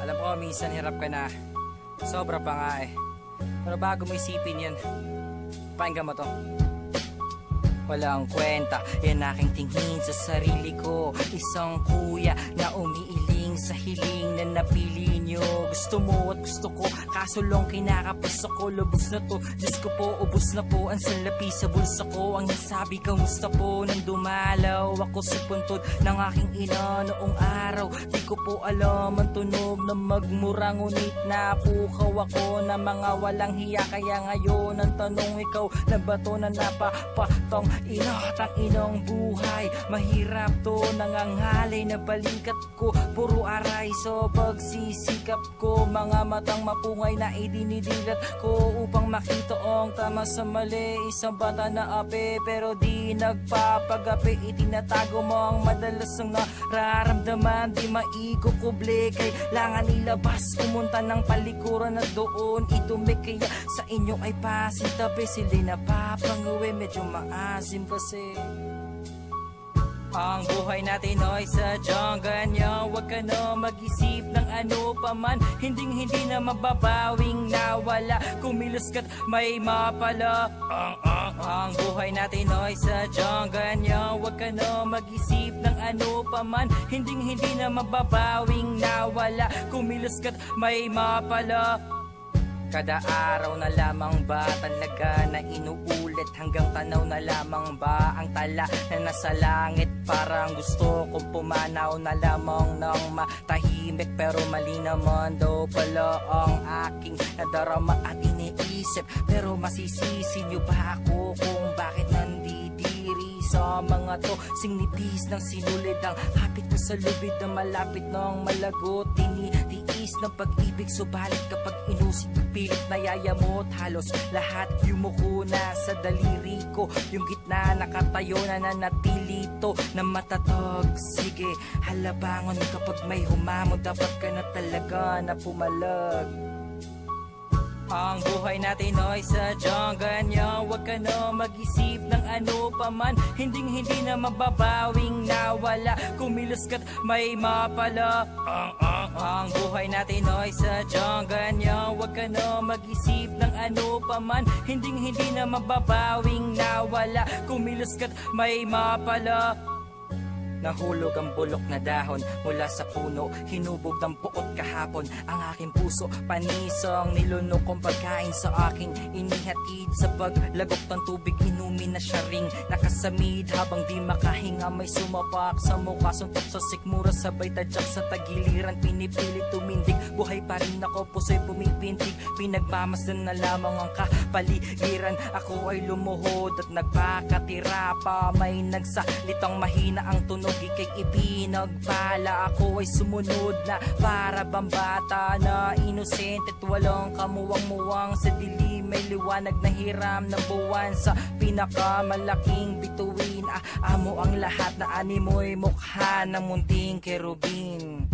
Alam ko minsan hirap ka na. Sobra pa nga eh. Pero bago mo isipin yan, pakinggan mo to. Walang kwenta, yan aking tingin sa sarili ko. Isang kuya na umiiling sa hiling na napili nyo. Gusto mo at gusto ko, kaso lang kinakapos ako. Lubos na to, Diyos ko po, ubos na po ang salapi sa bulsa ko. Ang nasabi, kamusta po nang dumalaw ako sa puntod ng aking ina noong araw. Di ko po alam ang tunog na magmura, ngunit napukaw ako na mga walang hiya. Kaya ngayon ang tanong, ikaw na ba to na napapatong tang inong buhay? Mahirap to, nanganghalay na balikat ko. Puro aray so pagsisikap ko. Mga matang mapungay na idinidilat ko upang makita ang tama sa mali. Isang bata na ape pero di nagpapagapi. Itinatago mo ang madalas ang nararamdaman. Di maikukuble, kailangan ilabas. Pumunta ng palikuran na doon itumik. Kaya sa inyo ay pasintabi. Sila'y napapanguwi, medyo maasim kasi ang buhay natin ay sadyang ganyan. Huwag ka na mag-isip ng ano paman. Hindi na mababawing nawala. Kumilos ka't may mapala. Ang buhay natin ay sadyang ganyan. Huwag ka na mag-isip ng ano paman. Hindi na mababawing nawala. Kumilos ka't may mapala. Kada araw na lamang ba talaga na inuulit? Hanggang tanaw na lamang ba ang tala na nasa langit? Parang gusto kong pumanaw na lamang ng matahimik. Pero mali naman daw pala ang aking nadarama at iniisip. Pero masisisi niyo ba ako kung bakit nandidiri sa mga to? Singnipis ng sinulid ang hapit ko sa lubid na malapit ng malagot. Tinitiis ng pag-ibig, subalit kapag inusit pilit na yayamot, halos lahat yumuko na sa daliri ko. Yung gitna nakatayo na nanatilito na matatag. Sige, halabangon kapag may humamon. Dapat ka na talaga na pumalag. Ang buhay natin ay sadyang ganyan. Huwag ka na mag-isip ng ano paman. Hindi na mababawing nawala. Kumilos ka't may mapala. Ang buhay natin ay sadyang ganyan. Huwag ka na mag-isip ng ano paman. Hindi na mababawing nawala. Kumilos ka't may mapala. Nahulog ang bulok na dahon mula sa puno. Hinubog ng puot kahapon ang aking puso. Panisang nilunok kong pagkain sa aking inihatid. Sa paglagok ng tubig inumin na siya ring nakasamid. Habang di makahinga may sumapak sa mukha. Suntok sa sikmura sabay tadyak sa tagiliran. Pinipilit tumindig, buhay pa rin ako, puso'y pumipintig. Pinagmamasdan na lamang ang kapaligiran. Ako ay lumuhod at nagpakatira pa. May nagsalitang mahina ang tunog, ika'y ipinagpala. Ako ay sumunod na para bang bata na inosente at walang kamuwang-muwang. Sa dilim may liwanag na hiram na buwan. Sa pinakamalaking bituin, amo ang lahat na animoy mukha ng munting kerubin.